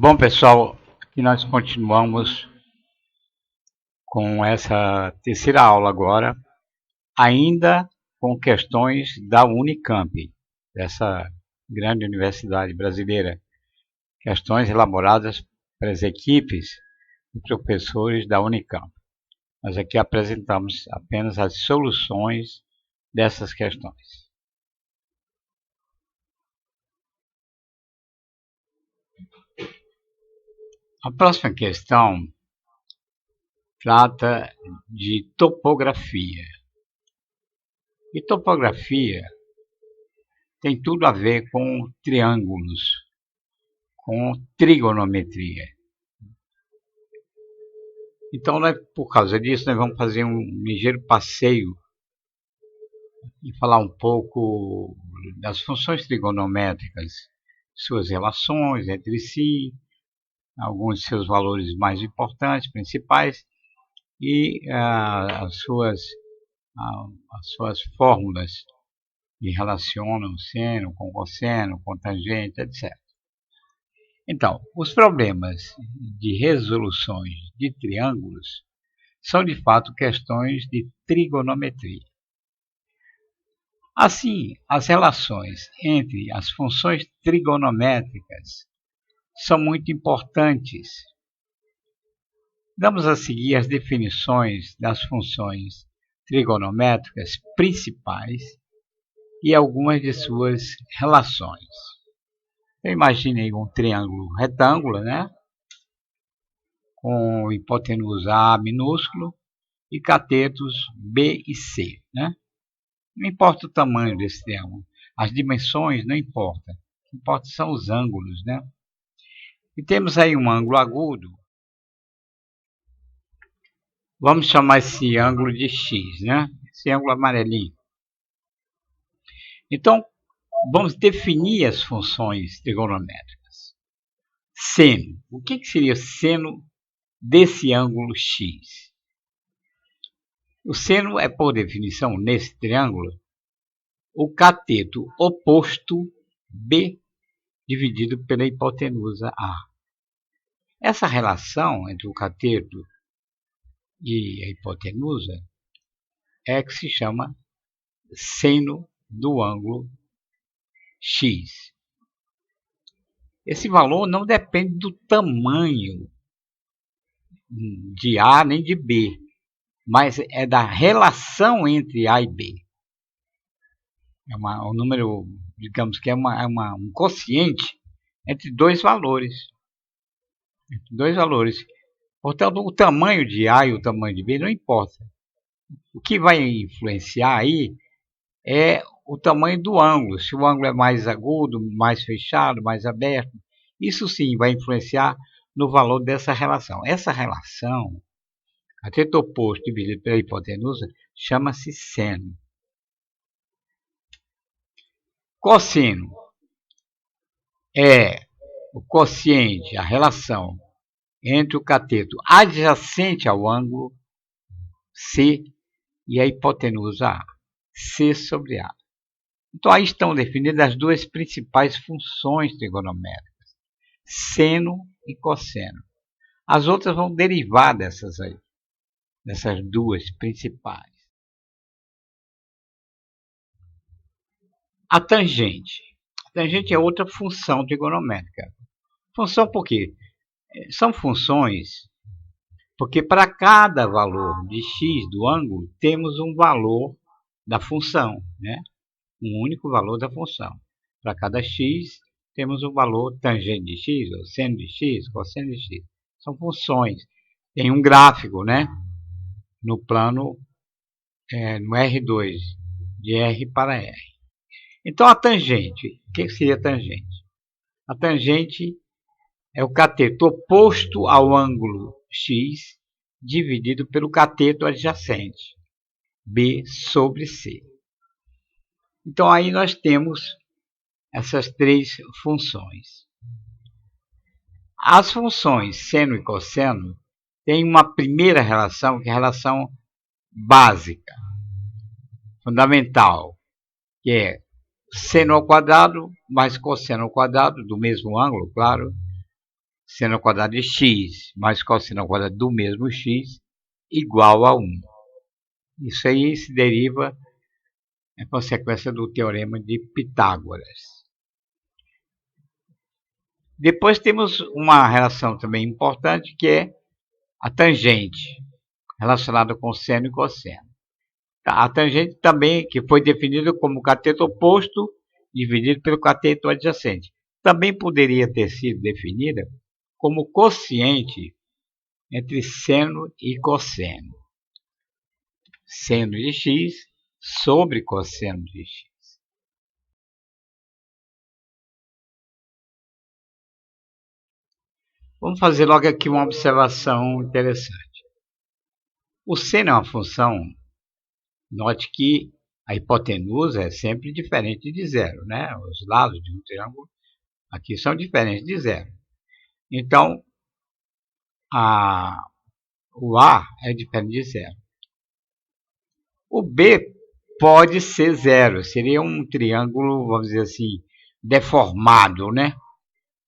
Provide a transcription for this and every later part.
Bom, pessoal, aqui nós continuamos com essa terceira aula agora, ainda com questões da Unicamp, dessa grande universidade brasileira. Questões elaboradas pelas equipes de professores da Unicamp. Nós aqui apresentamos apenas as soluções dessas questões. A próxima questão trata de topografia. E topografia tem tudo a ver com triângulos, com trigonometria. Então, por causa disso, nós vamos fazer um ligeiro passeio e falar um pouco das funções trigonométricas, suas relações entre si, alguns de seus valores mais importantes, principais, e as suas fórmulas que relacionam seno com cosseno, com tangente, etc. Então, os problemas de resoluções de triângulos são de fato questões de trigonometria. Assim, as relações entre as funções trigonométricas são muito importantes. Damos a seguir as definições das funções trigonométricas principais e algumas de suas relações. Eu imaginei um triângulo retângulo, né? Com hipotenusa A minúsculo e catetos B e C, né? Não importa o tamanho desse triângulo, as dimensões não importam, o que importa são os ângulos, né? E temos aí um ângulo agudo. Vamos chamar esse ângulo de X, né? Esse ângulo amarelinho. Então, vamos definir as funções trigonométricas. Seno. O que seria seno desse ângulo X? O seno é, por definição, nesse triângulo, o cateto oposto B dividido pela hipotenusa A. Essa relação entre o cateto e a hipotenusa é que se chama seno do ângulo X. Esse valor não depende do tamanho de A nem de B, mas é da relação entre A e B. É um número, digamos que é um quociente entre dois valores. Portanto, o tamanho de A e o tamanho de B não importa. O que vai influenciar aí é o tamanho do ângulo. Se o ângulo é mais agudo, mais fechado, mais aberto, isso sim vai influenciar no valor dessa relação. Essa relação, cateto oposto dividido pela hipotenusa, chama-se seno. Cosseno é o quociente, a relação entre o cateto adjacente ao ângulo C e a hipotenusa A, C sobre A. Então, aí estão definidas as duas principais funções trigonométricas, seno e cosseno. As outras vão derivar dessas duas principais. A tangente. A tangente é outra função trigonométrica. Função por quê? São funções porque para cada valor de x do ângulo, temos um valor da função, né? Um único valor da função. Para cada x, temos um valor tangente de x, ou seno de x, cosseno de x. São funções. Tem um gráfico, né? No plano, no R2, de R para R. Então, a tangente, o que seria a tangente? A tangente é o cateto oposto ao ângulo X, dividido pelo cateto adjacente, B sobre C. Então, aí nós temos essas três funções. As funções seno e cosseno têm uma primeira relação, que é a relação básica, fundamental, que é seno ao quadrado mais cosseno ao quadrado, do mesmo ângulo, claro, seno ao quadrado de x mais cosseno ao quadrado do mesmo x igual a 1. Isso aí se deriva, é consequência do teorema de Pitágoras. Depois temos uma relação também importante, que é a tangente, relacionada com seno e cosseno. A tangente também, que foi definida como cateto oposto dividido pelo cateto adjacente, também poderia ter sido definida como quociente entre seno e cosseno. Seno de x sobre cosseno de x. Vamos fazer logo aqui uma observação interessante. O seno é uma função, note que a hipotenusa é sempre diferente de zero, né? Os lados de um triângulo aqui são diferentes de zero. Então, o A é diferente de zero. O B pode ser zero, seria um triângulo, vamos dizer assim, deformado, né?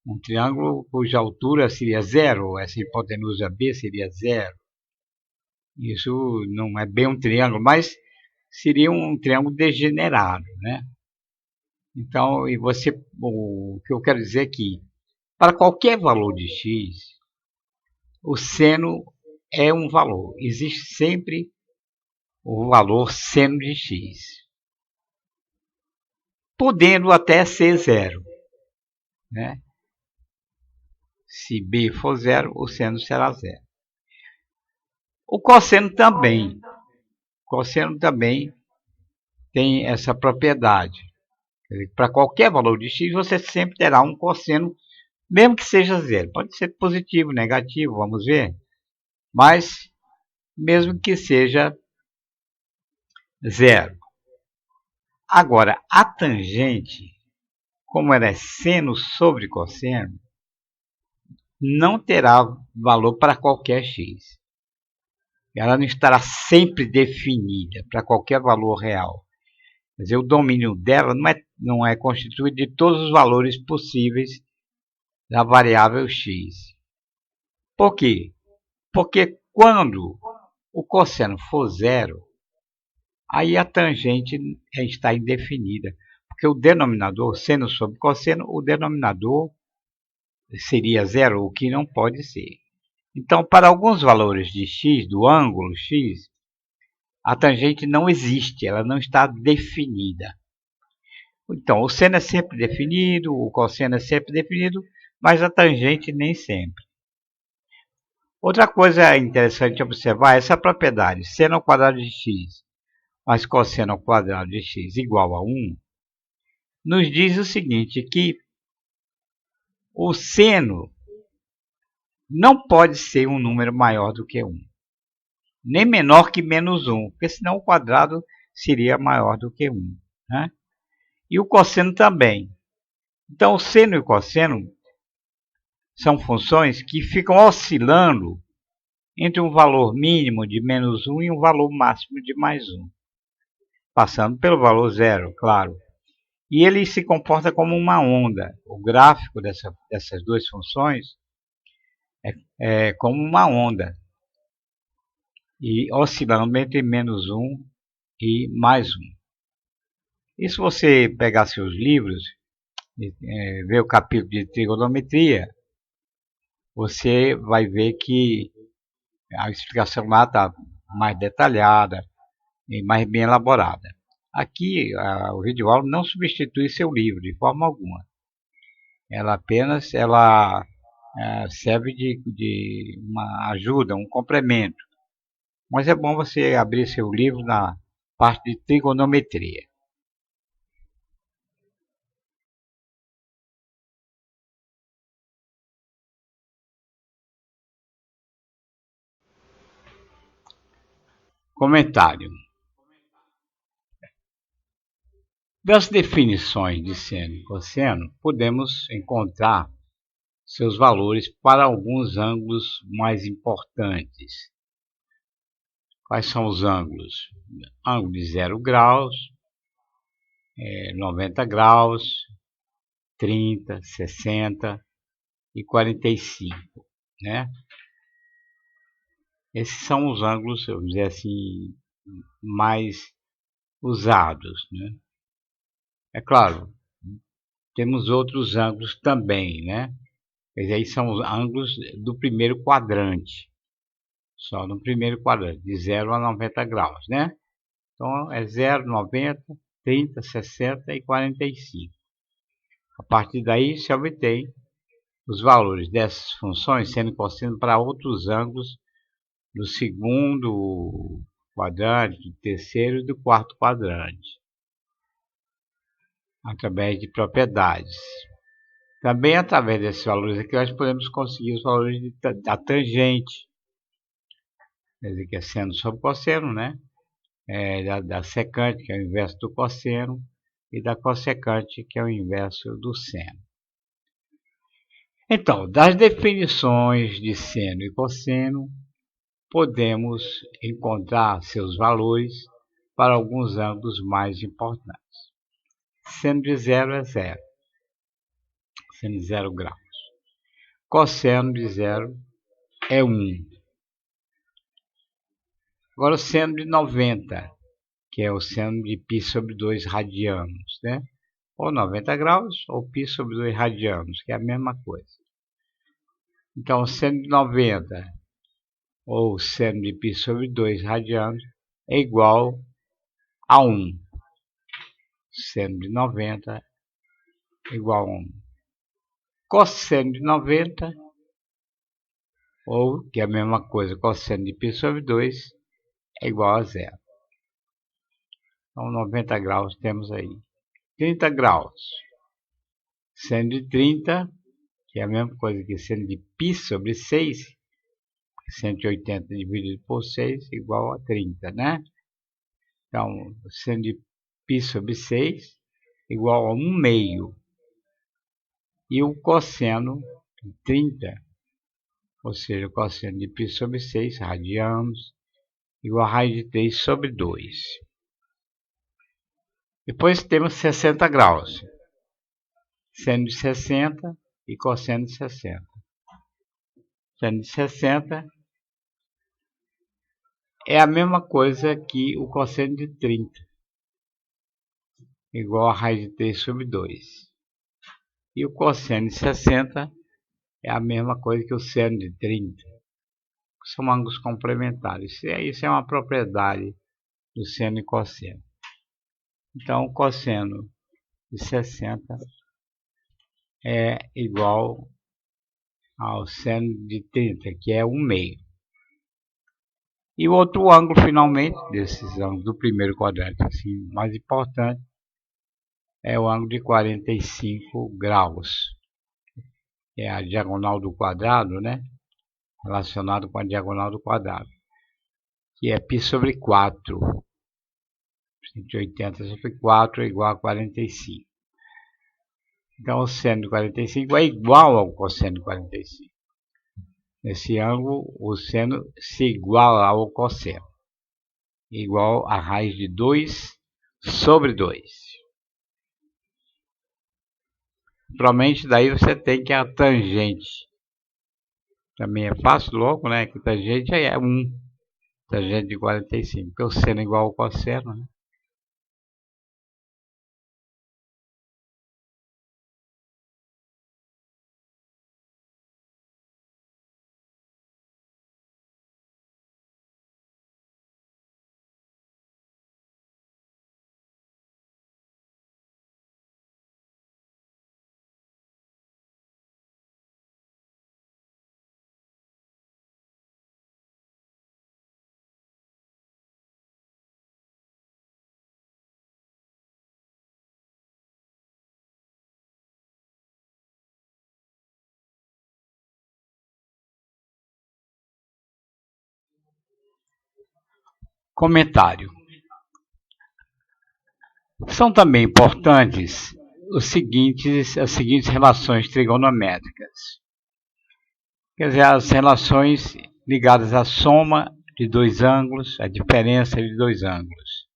Um triângulo cuja altura seria zero, essa hipotenusa B seria zero. Isso não é bem um triângulo, mas seria um triângulo degenerado, né? Então, o que eu quero dizer é que, para qualquer valor de x, o seno é um valor. Existe sempre o valor seno de x, podendo até ser zero, né? Se b for zero, o seno será zero. O cosseno também. O cosseno também tem essa propriedade. Para qualquer valor de x, você sempre terá um cosseno, mesmo que seja zero. Pode ser positivo, negativo, vamos ver. Mas, mesmo que seja zero. Agora, a tangente, como ela é seno sobre cosseno, não terá valor para qualquer x. Ela não estará sempre definida para qualquer valor real. Quer dizer, o domínio dela não é constituído de todos os valores possíveis da variável x. Por quê? Porque quando o cosseno for zero, aí a tangente está indefinida. Porque o denominador, seno sobre cosseno, o denominador seria zero, o que não pode ser. Então, para alguns valores de x, do ângulo x, a tangente não existe, ela não está definida. Então, o seno é sempre definido, o cosseno é sempre definido, mas a tangente nem sempre. Outra coisa interessante observar é essa propriedade, seno ao quadrado de x mais cosseno ao quadrado de x igual a 1, nos diz o seguinte, que o seno não pode ser um número maior do que 1, nem menor que menos 1, porque senão o quadrado seria maior do que 1, né? E o cosseno também. Então, o seno e o cosseno são funções que ficam oscilando entre um valor mínimo de menos 1 e um valor máximo de mais 1, passando pelo valor zero, claro. E ele se comporta como uma onda. O gráfico dessas duas funções é como uma onda, e oscilando entre menos 1 e mais 1. E se você pegar seus livros, ver o capítulo de trigonometria, você vai ver que a explicação lá está mais detalhada e mais bem elaborada. Aqui, o videoaula não substitui seu livro de forma alguma. Ela apenas serve de uma ajuda, um complemento. Mas é bom você abrir seu livro na parte de trigonometria. Comentário. Das definições de seno e cosseno, podemos encontrar seus valores para alguns ângulos mais importantes. Quais são os ângulos? Ângulo de 0 graus, 90 graus, 30, 60, e 45, né? Esses são os ângulos, vamos dizer assim, mais usados, né? É claro, temos outros ângulos também, né? Mas aí são os ângulos do primeiro quadrante, só no primeiro quadrante, de 0 a 90 graus, né? Então é 0, 90, 30, 60 e 45. A partir daí se obtém os valores dessas funções sendo cosseno para outros ângulos do segundo quadrante, do terceiro e do quarto quadrante, através de propriedades. Também através desses valores aqui nós podemos conseguir os valores da tangente, quer dizer, que é seno sobre cosseno, né? Da secante, que é o inverso do cosseno, e da cossecante, que é o inverso do seno. Então, das definições de seno e cosseno, podemos encontrar seus valores para alguns ângulos mais importantes. Seno de 0 é 0, seno de 0 graus. Cosseno de 0 é 1. Agora o seno de 90, que é o seno de π sobre 2 radianos, né? Ou 90 graus, ou π sobre 2 radianos, que é a mesma coisa. Então, o seno de 90, ou seno de π sobre 2 radianos, é igual a 1. Seno de 90 é igual a 1. Cosseno de 90, ou, que é a mesma coisa, cosseno de π sobre 2, é igual a 0. Então, 90 graus temos aí. 30 graus. Seno de 30, que é a mesma coisa que seno de π sobre 6, 180 dividido por 6 igual a 30, né? Então, seno de π sobre 6 igual a 1 meio. E o cosseno de 30, ou seja, o cosseno de π sobre 6 radianos, igual a raiz de 3 sobre 2. Depois temos 60 graus. Seno de 60 e cosseno de 60. Seno de 60 é a mesma coisa que o cosseno de 30, igual a raiz de 3 sobre 2. E o cosseno de 60 é a mesma coisa que o seno de 30. São ângulos complementares. Isso é uma propriedade do seno e cosseno. Então, o cosseno de 60 é igual ao seno de 30, que é 1 meio. E o outro ângulo, finalmente, desses ângulos do primeiro quadrante, assim, mais importante, é o ângulo de 45 graus. É a diagonal do quadrado, né? Relacionado com a diagonal do quadrado, que é π sobre 4. 180 sobre 4 é igual a 45. Então, o seno de 45 é igual ao cosseno de 45. Nesse ângulo, o seno se iguala ao cosseno, igual a raiz de 2 sobre 2. Provavelmente, daí você tem que a tangente. Também é fácil logo, né? Que tangente é 1. Tangente de 45, porque o seno é igual ao cosseno, né? Comentário. São também importantes as seguintes relações trigonométricas. Quer dizer, as relações ligadas à soma de dois ângulos, a diferença de dois ângulos.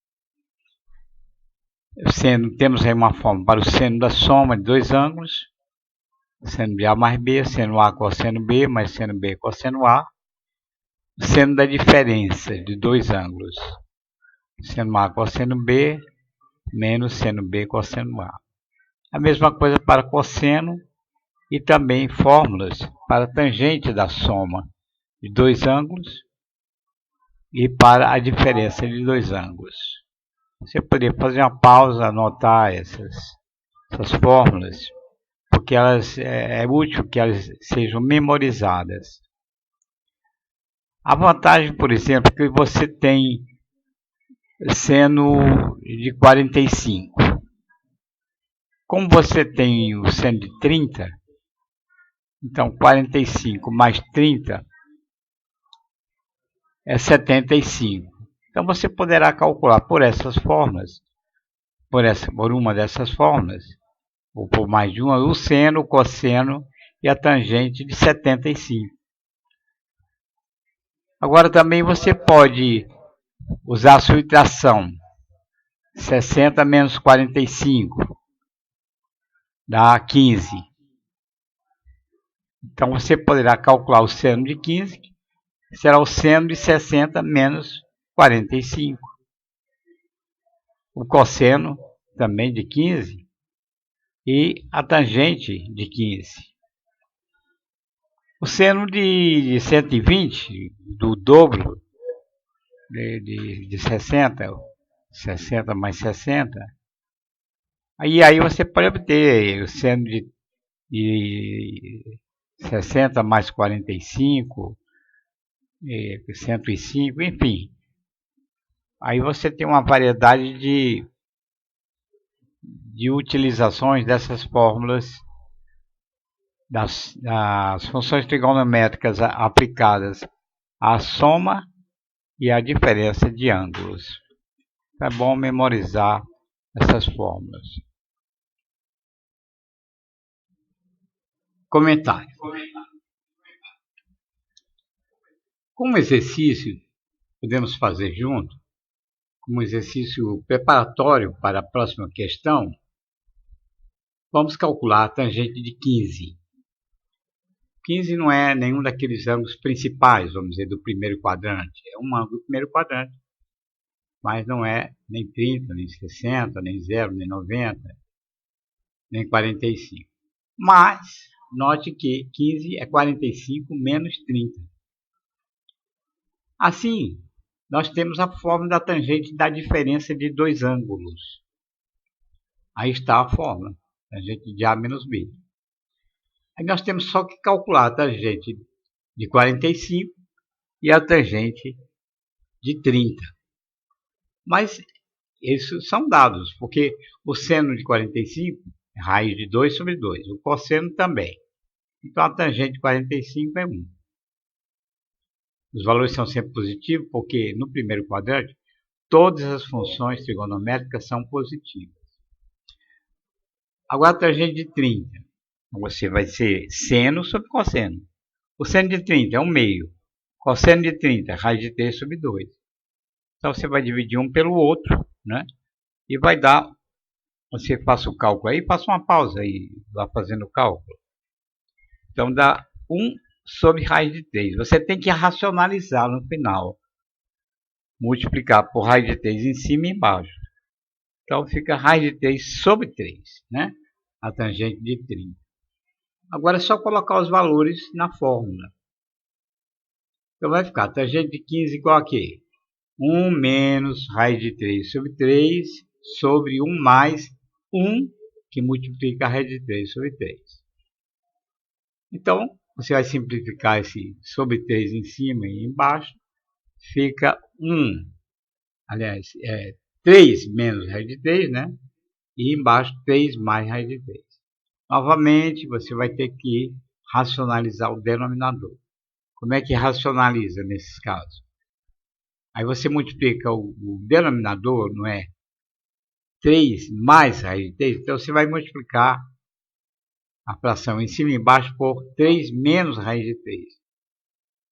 Temos aí uma fórmula para o seno da soma de dois ângulos, seno de A mais B, seno A cosseno B, mais seno B cosseno A, seno da diferença de dois ângulos, seno A cosseno B, menos seno B cosseno A. A mesma coisa para cosseno e também fórmulas para tangente da soma de dois ângulos e para a diferença de dois ângulos. Você poderia fazer uma pausa, anotar essas fórmulas, porque é útil que elas sejam memorizadas. A vantagem, por exemplo, é que você tem seno de 45. Como você tem o seno de 30, então 45 mais 30 é 75. Então você poderá calcular por essas fórmulas, por uma dessas fórmulas, ou por mais de uma, o seno, o cosseno e a tangente de 75. Agora também você pode usar a subtração. 60 menos 45 dá 15. Então você poderá calcular o seno de 15, que será o seno de 60 menos 45. O cosseno também de 15 e a tangente de 15. O seno de 120, do dobro de 60, 60 mais 60, aí você pode obter o seno de 60 mais 45, 105, enfim. Aí você tem uma variedade de utilizações dessas fórmulas, das funções trigonométricas aplicadas à soma e à diferença de ângulos. É bom memorizar essas fórmulas. Comentário. Como exercício, podemos fazer junto, como exercício preparatório para a próxima questão, vamos calcular a tangente de 15. 15 não é nenhum daqueles ângulos principais, vamos dizer, do primeiro quadrante. É um ângulo do primeiro quadrante, mas não é nem 30, nem 60, nem 0, nem 90, nem 45. Mas, note que 15 é 45 menos 30. Assim, nós temos a fórmula da tangente da diferença de dois ângulos. Aí está a fórmula, tangente de A menos B. Aí nós temos só que calcular a tangente de 45 e a tangente de 30. Mas esses são dados, porque o seno de 45 é raiz de 2 sobre 2, o cosseno também. Então a tangente de 45 é 1. Os valores são sempre positivos, porque no primeiro quadrante todas as funções trigonométricas são positivas. Agora a tangente de 30, você vai ser seno sobre cosseno. O seno de 30 é 1 meio. Cosseno de 30 é raiz de 3 sobre 2. Então você vai dividir um pelo outro, né? E vai dar, você faça o cálculo aí, faça uma pausa aí, lá fazendo o cálculo. Então dá 1 sobre raiz de 3. Você tem que racionalizar no final. Multiplicar por raiz de 3 em cima e embaixo. Então fica raiz de 3 sobre 3, né? A tangente de 30. Agora é só colocar os valores na fórmula. Então vai ficar tangente de 15 igual a quê? 1 menos raiz de 3 sobre 3 sobre 1 mais 1, que multiplica a raiz de 3 sobre 3. Então, você vai simplificar esse sobre 3 em cima e embaixo. Fica 1, aliás, 3 menos raiz de 3, né? E embaixo 3 mais raiz de 3. Novamente, você vai ter que racionalizar o denominador. Como é que racionaliza nesses casos? Aí você multiplica o denominador, não é? 3 mais raiz de 3, então você vai multiplicar a fração em cima e embaixo por 3 menos raiz de 3.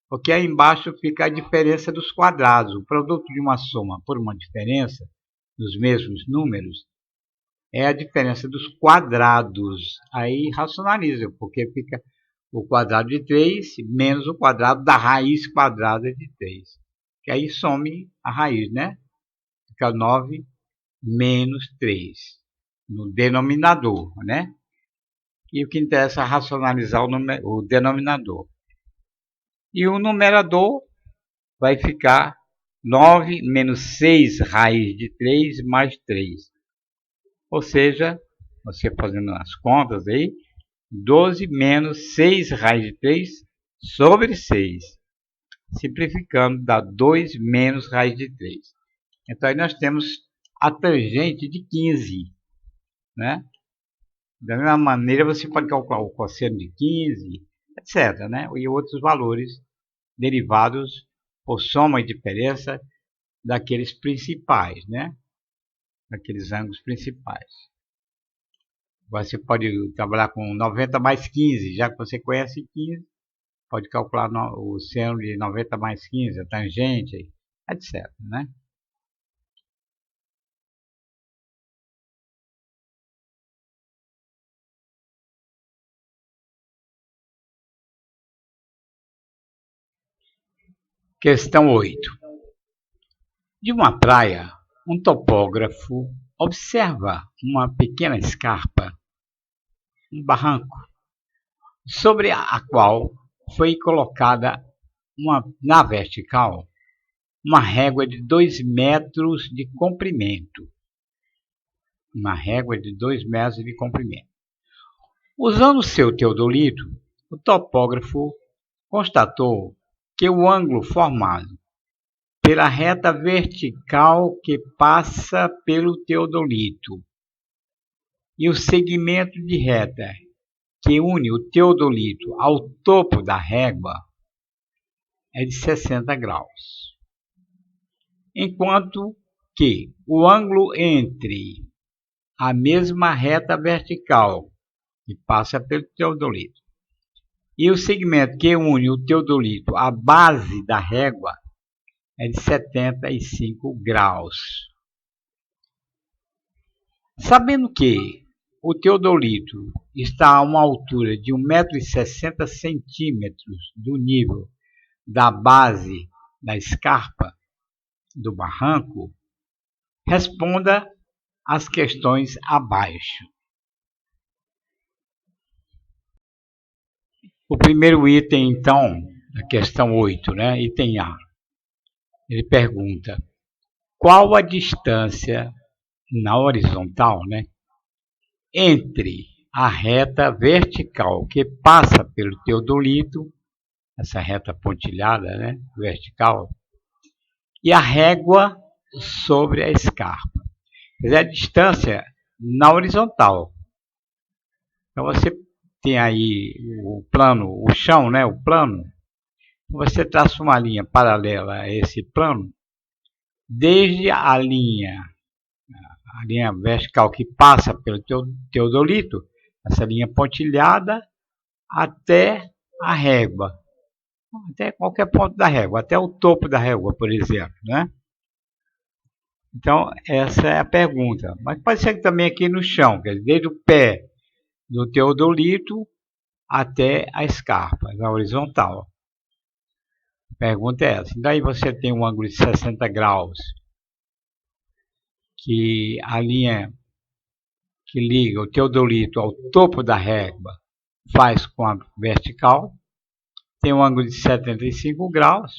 Porque aí embaixo fica a diferença dos quadrados. O produto de uma soma por uma diferença dos mesmos números é a diferença dos quadrados. Aí racionaliza, porque fica o quadrado de 3 menos o quadrado da raiz quadrada de 3. Que aí some a raiz, né? Fica 9 menos 3 no denominador, né? E o que interessa é racionalizar o denominador. E o numerador vai ficar 9 menos 6 raiz de 3 mais 3. Ou seja, você fazendo as contas aí, 12 menos 6 raiz de 3 sobre 6. Simplificando, dá 2 menos raiz de 3. Então, aí nós temos a tangente de 15. Né? Da mesma maneira, você pode calcular o cosseno de 15, etc. Né? E outros valores derivados por soma e diferença daqueles principais, né? Daqueles ângulos principais. Você pode trabalhar com 90 mais 15, já que você conhece 15, pode calcular o seno de 90 mais 15, a tangente, etc. Né? Questão 8. De uma praia, um topógrafo observa uma pequena escarpa, um barranco, sobre a qual foi colocada na vertical uma régua de 2 metros de comprimento. Uma régua de 2 metros de comprimento. Usando seu teodolito, o topógrafo constatou que o ângulo formado pela reta vertical que passa pelo teodolito e o segmento de reta que une o teodolito ao topo da régua é de 60 graus. Enquanto que o ângulo entre a mesma reta vertical que passa pelo teodolito e o segmento que une o teodolito à base da régua é de 75 graus. Sabendo que o teodolito está a uma altura de 1,60 m do nível da base da escarpa do barranco, responda as questões abaixo. O primeiro item, então, a questão 8, né? Item A. Ele pergunta: qual a distância na horizontal, né, entre a reta vertical que passa pelo teodolito, essa reta pontilhada, né, vertical, e a régua sobre a escarpa? Quer dizer, a distância na horizontal. Então você tem aí o plano, o chão, né, o plano. Você traça uma linha paralela a esse plano, desde a linha vertical que passa pelo teodolito, essa linha pontilhada, até a régua, até qualquer ponto da régua, até o topo da régua, por exemplo, né? Então, essa é a pergunta. Mas pode ser também aqui no chão, quer dizer, desde o pé do teodolito até a escarpa, na horizontal. A pergunta é essa. Daí você tem um ângulo de 60 graus, que a linha que liga o teodolito ao topo da régua faz com a vertical. Tem um ângulo de 75 graus,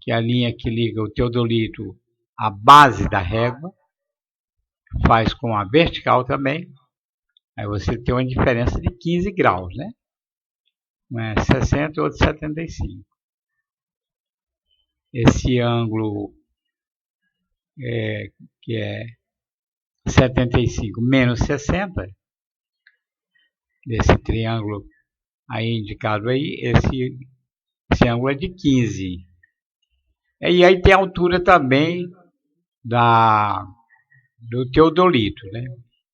que é a linha que liga o teodolito à base da régua, faz com a vertical também. Aí você tem uma diferença de 15 graus, né? Um é 60 e outro 75. Esse ângulo que é 75 menos 60, desse triângulo aí indicado aí, esse ângulo é de 15. E aí tem a altura também do teodolito, né?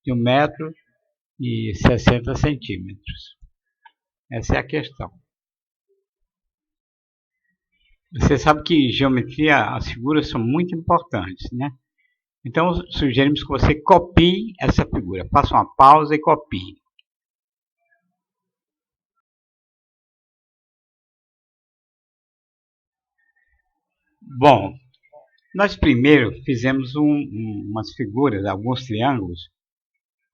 De 1,60 m. Essa é a questão. Você sabe que geometria, as figuras são muito importantes, né? Então, sugerimos que você copie essa figura. Faça uma pausa e copie. Bom, nós primeiro fizemos umas figuras, alguns triângulos,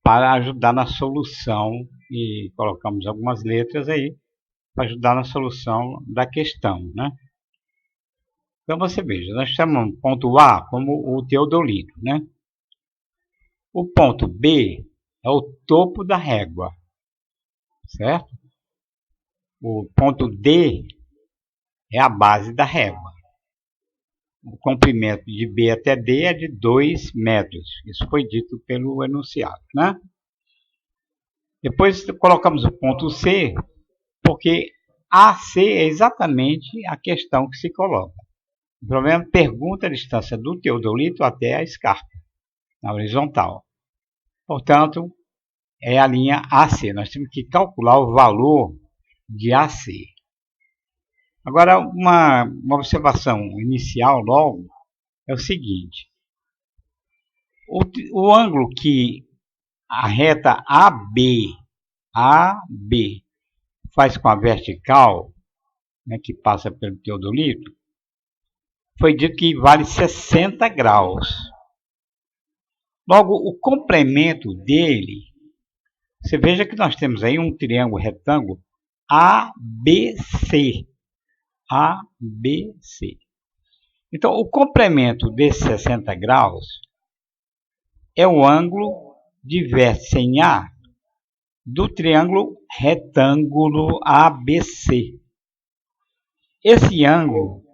para ajudar na solução e colocamos algumas letras aí para ajudar na solução da questão, né? Então você veja, nós chamamos o ponto A como o teodolito, né? O ponto B é o topo da régua, certo? O ponto D é a base da régua. O comprimento de B até D é de 2 metros. Isso foi dito pelo enunciado, né? Depois colocamos o ponto C, porque AC é exatamente a questão que se coloca. O problema pergunta a distância do teodolito até a escarpa, na horizontal. Portanto, é a linha AC. Nós temos que calcular o valor de AC. Agora, uma observação inicial logo é o seguinte. O ângulo que a reta AB faz com a vertical, né, que passa pelo teodolito, foi dito que vale 60 graus. Logo, o complemento dele, você veja que nós temos aí um triângulo retângulo ABC. ABC. Então, o complemento desses 60 graus é o ângulo de vértice em A do triângulo retângulo ABC. Esse ângulo,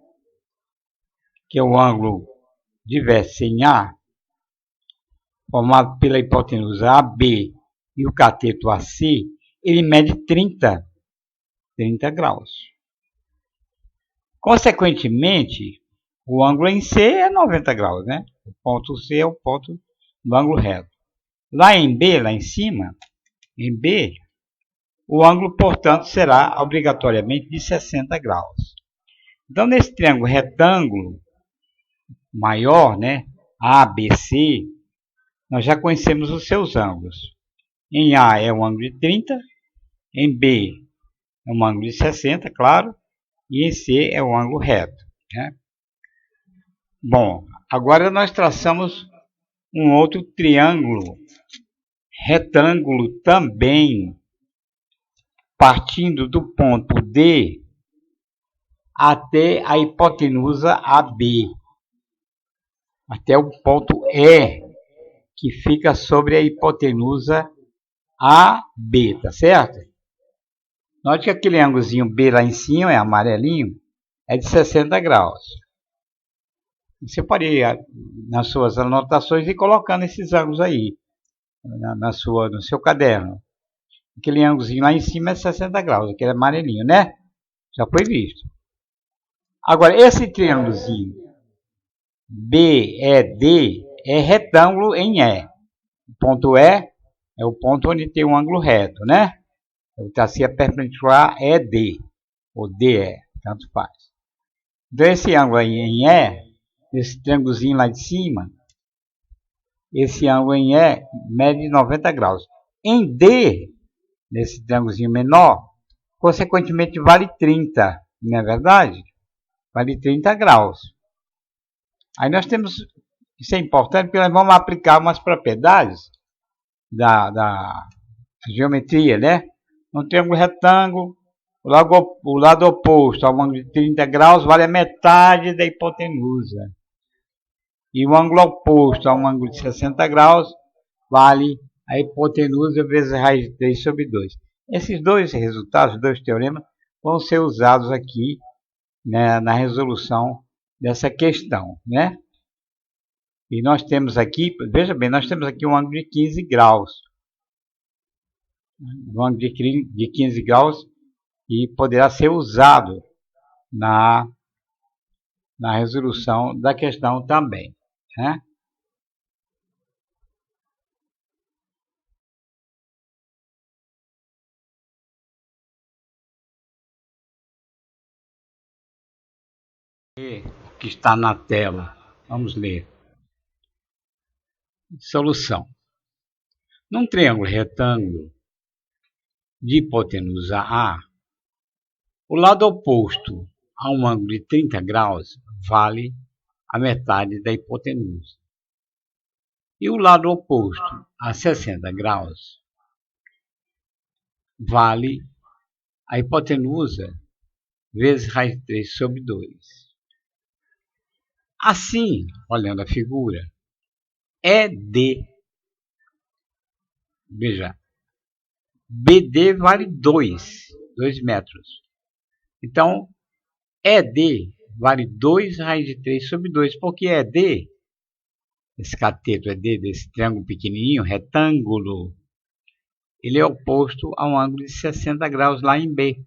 que é o ângulo de vértice em A, formado pela hipotenusa AB e o cateto AC, ele mede 30 graus. Consequentemente, o ângulo em C é 90 graus, né? O ponto C é o ponto do ângulo reto. Lá em B, lá em cima, em B, o ângulo, portanto, será obrigatoriamente de 60 graus. Então, nesse triângulo retângulo maior, né, ABC, nós já conhecemos os seus ângulos. Em A é um ângulo de 30, em B é um ângulo de 60, claro, e em C é um ângulo reto, né? Bom, agora nós traçamos um outro triângulo retângulo também, partindo do ponto D até a hipotenusa AB, até o ponto E, que fica sobre a hipotenusa AB, tá certo? Note que aquele ângulozinho B lá em cima, é amarelinho, é de 60 graus. Você pode ir nas suas anotações e colocando esses ângulos aí, no seu caderno. Aquele ângulozinho lá em cima é 60 graus, aquele amarelinho, né? Já foi visto. Agora, esse triângulozinho BED é retângulo em E. O ponto E é o ponto onde tem um ângulo reto, né? O tracinho é perpendicular ED, ou DE, tanto faz. Então, esse ângulo aí em E, esse triângulozinho lá de cima, esse ângulo em E mede 90 graus. Em D, nesse triângulozinho menor, consequentemente vale 30, não é verdade? Vale 30 graus. Aí nós temos, isso é importante, porque nós vamos aplicar umas propriedades da geometria, né? Um triângulo retângulo, o lado oposto ao ângulo de 30 graus vale a metade da hipotenusa. E o ângulo oposto a um ângulo de 60 graus vale a hipotenusa vezes a raiz de 3 sobre 2. Esses dois resultados, dois teoremas, vão ser usados aqui, né, na resolução dessa questão, né? E nós temos aqui, veja bem, nós temos aqui um ângulo de 15 graus. Um ângulo de 15 graus e poderá ser usado na resolução da questão também, né? O que está na tela, vamos ler. Solução. Num triângulo retângulo de hipotenusa A, o lado oposto a um ângulo de 30 graus vale a metade da hipotenusa. E o lado oposto a 60 graus vale a hipotenusa vezes raiz de 3 sobre 2. Assim, olhando a figura, ED, veja, BD vale 2 metros. Então, ED vale 2 raiz de 3 sobre 2, porque ED, esse cateto ED desse triângulo pequenininho, retângulo, ele é oposto a um ângulo de 60 graus lá em B.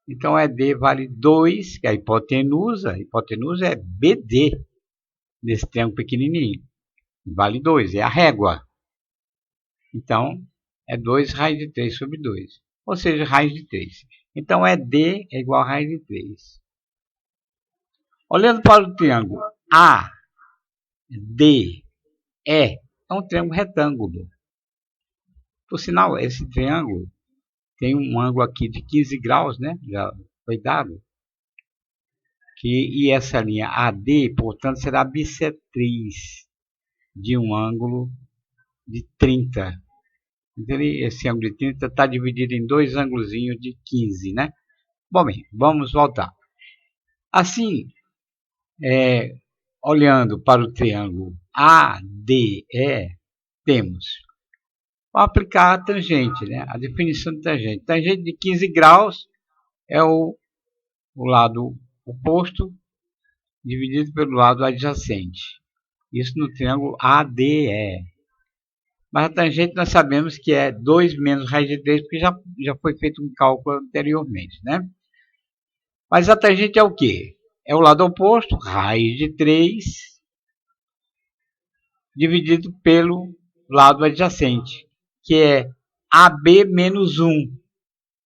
Então, ED vale 2, que é a hipotenusa é BD, desse triângulo pequenininho. Vale 2, é a régua. Então, é 2 raiz de 3 sobre 2, ou seja, raiz de 3. Então, ED é igual a raiz de 3. Olhando para o triângulo ADE, é um triângulo retângulo. Por sinal, esse triângulo tem um ângulo aqui de 15 graus, né? Já foi dado. E essa linha AD, portanto, será bissetriz de um ângulo de 30. Então, esse ângulo de 30 está dividido em dois ângulozinhos de 15, né? Bom, bem, vamos voltar. Assim, olhando para o triângulo ADE, temos, vamos aplicar a tangente, né? A definição de tangente. Tangente de 15 graus é o lado oposto dividido pelo lado adjacente. Isso no triângulo ADE. Mas a tangente nós sabemos que é 2 menos raiz de 3, porque já foi feito um cálculo anteriormente, né? Mas a tangente é o quê? É o lado oposto, raiz de 3, dividido pelo lado adjacente, que é AB menos 1.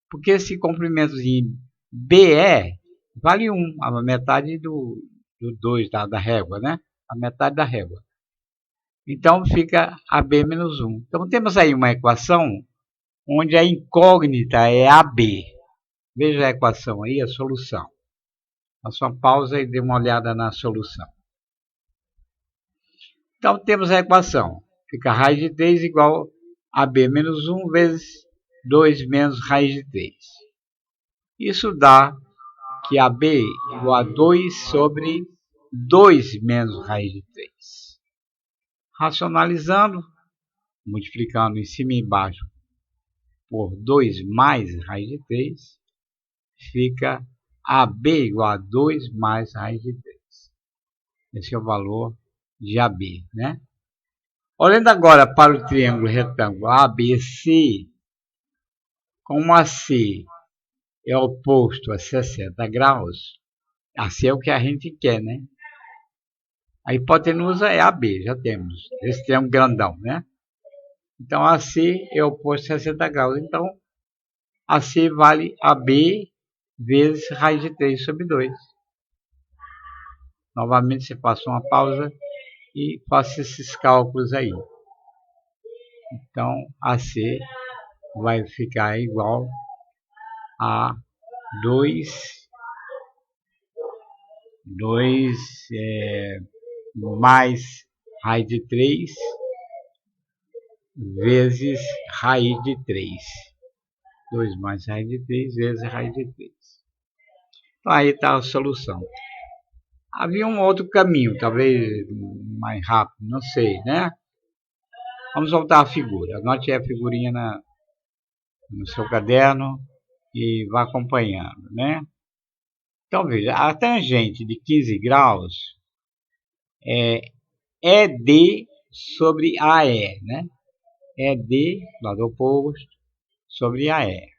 Porque esse comprimentozinho BE vale 1, a metade do 2 da régua, né? A metade da régua. Então, fica AB menos 1. Então, temos aí uma equação onde a incógnita é AB. Veja a equação aí, a solução. Faça uma pausa e dê uma olhada na solução. Então, temos a equação. Fica raiz de 3 igual a AB menos 1 vezes 2 menos raiz de 3. Isso dá que AB igual a 2 sobre 2 menos raiz de 3. Racionalizando, multiplicando em cima e embaixo por 2 mais raiz de 3, fica AB igual a 2 mais raiz de 3. Esse é o valor de AB, né? Olhando agora para o triângulo retângulo ABC, como AC é oposto a 60 graus, AC é o que a gente quer, né? A hipotenusa é AB, já temos, esse triângulo grandão, né? Então, AC é oposto a 60 graus. Então, AC vale AB vezes raiz de 3 sobre 2. Novamente, você passa uma pausa e faça esses cálculos aí. Então, AC vai ficar igual a 2 mais raiz de 3 vezes raiz de 3. 2 mais raiz de 3 vezes raiz de 3. Então, aí está a solução. Havia um outro caminho, talvez mais rápido, não sei, né? Vamos voltar à figura. Anote a figurinha no seu caderno e vá acompanhando, né? Então, veja, a tangente de 15 graus é ED sobre AE, né? ED, lado oposto, sobre AE.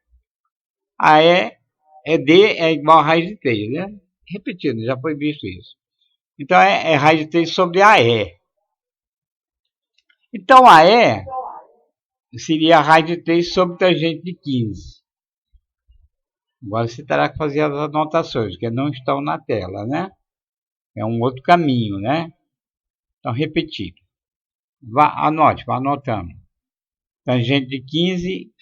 ED é igual a raiz de 3, né? Repetindo, já foi visto isso. Então, é raiz de 3 sobre AE. Então, AE seria a raiz de 3 sobre tangente de 15. Agora você terá que fazer as anotações, que não estão na tela, né? É um outro caminho, né? Então, repetindo. Anote, vá anotando. Tangente de 15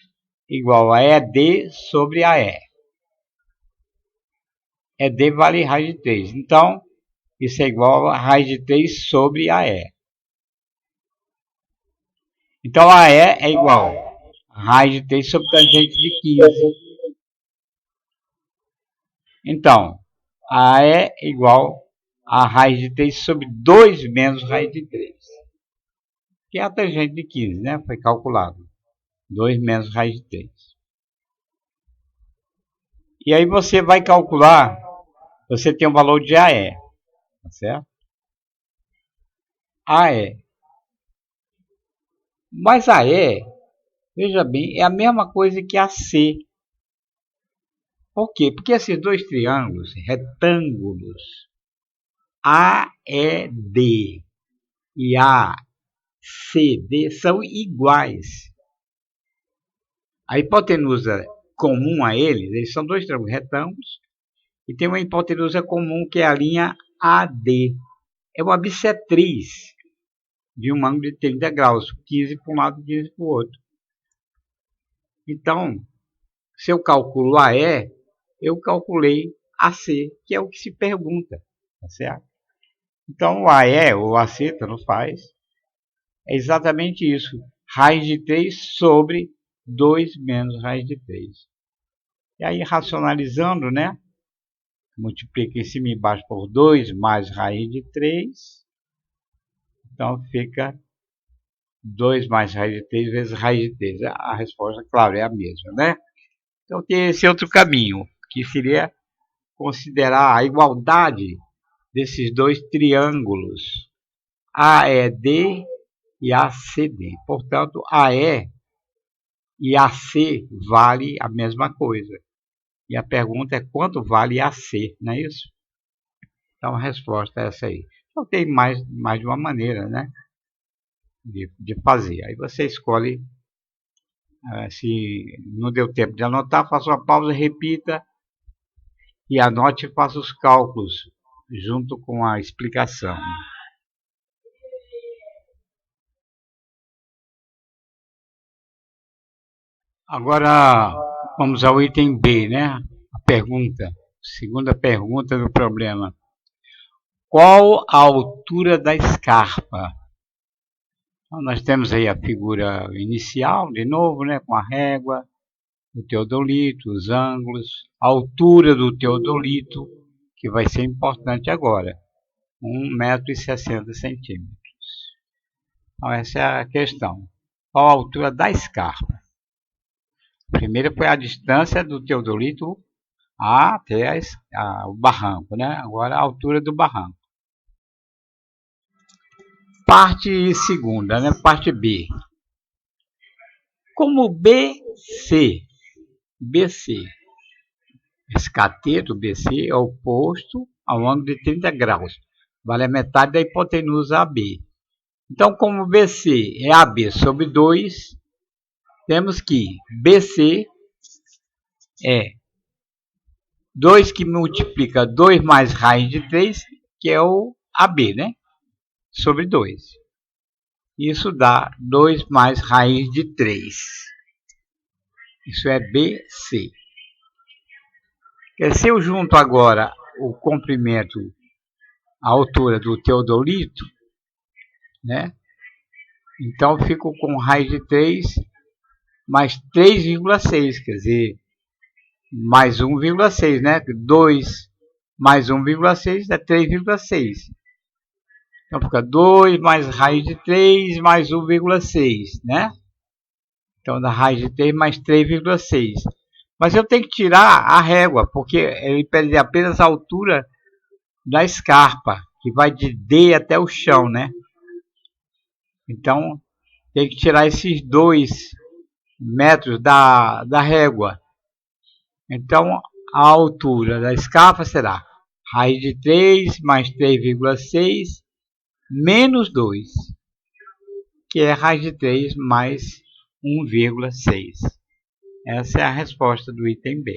igual a ED sobre AE. ED vale raiz de 3. Então, isso é igual a raiz de 3 sobre AE. Então, AE é igual a raiz de 3 sobre tangente de 15. Então, AE é igual a raiz de 3 sobre 2 menos raiz de 3. Que é a tangente de 15, né? Foi calculado. 2 menos raiz de 3. E aí você vai calcular, você tem um valor de AE, tá certo? AE. Mas AE, veja bem, é a mesma coisa que AC. Por quê? Porque esses dois triângulos, retângulos, AED e ACD, são iguais. A hipotenusa comum a eles são dois triângulos retângulos, e tem uma hipotenusa comum que é a linha AD. É uma bissetriz de um ângulo de 30 graus, 15 para um lado e 15 para o outro. Então, se eu calculo AE, eu calculei AC, que é o que se pergunta, tá certo? Então, o AE ou AC, tanto faz, é exatamente isso. Raiz de 3 sobre 2 menos raiz de 3. E aí, racionalizando, né? Multiplica em cima e embaixo por 2 mais raiz de 3. Então, fica 2 mais raiz de 3 vezes raiz de 3. A resposta, claro, é a mesma, né? Então, tem esse outro caminho, que seria considerar a igualdade desses dois triângulos, AED e ACD. Portanto, AE e AC vale a mesma coisa. E a pergunta é quanto vale AC, não é isso? Então, a resposta é essa aí. Então, tem mais de uma maneira, né, de fazer. Aí você escolhe. Se não deu tempo de anotar, faça uma pausa, repita e anote e faça os cálculos junto com a explicação. Agora vamos ao item B, né? A pergunta, segunda pergunta do problema. Qual a altura da escarpa? Então, nós temos aí a figura inicial, de novo, né? Com a régua, o teodolito, os ângulos, a altura do teodolito, que vai ser importante agora, 1,60 m. Então, essa é a questão. Qual a altura da escarpa? Primeiro foi a distância do teodolito até o barranco, né? Agora a altura do barranco. Parte segunda, né? Parte B. Como BC, esse cateto BC é oposto ao ângulo de 30 graus, vale a metade da hipotenusa AB. Então, como BC é AB sobre 2, temos que BC é 2 que multiplica 2 mais raiz de 3, que é o AB, né? Sobre 2. Isso dá 2 mais raiz de 3. Isso é BC. Se eu junto agora o comprimento, a altura do teodolito, né? Então, fico com raiz de 3 mais 3,6, quer dizer, mais 1,6, né? 2 mais 1,6 dá 3,6. Então, fica 2 mais raiz de 3 mais 1,6, né? Então, dá raiz de 3 mais 3,6. Mas eu tenho que tirar a régua, porque ele pede apenas a altura da escarpa, que vai de D até o chão, né? Então, tem que tirar esses 2 metros da régua. Então, a altura da escarpa será raiz de 3 mais 3,6 menos 2, que é raiz de 3 mais 1,6. Essa é a resposta do item B.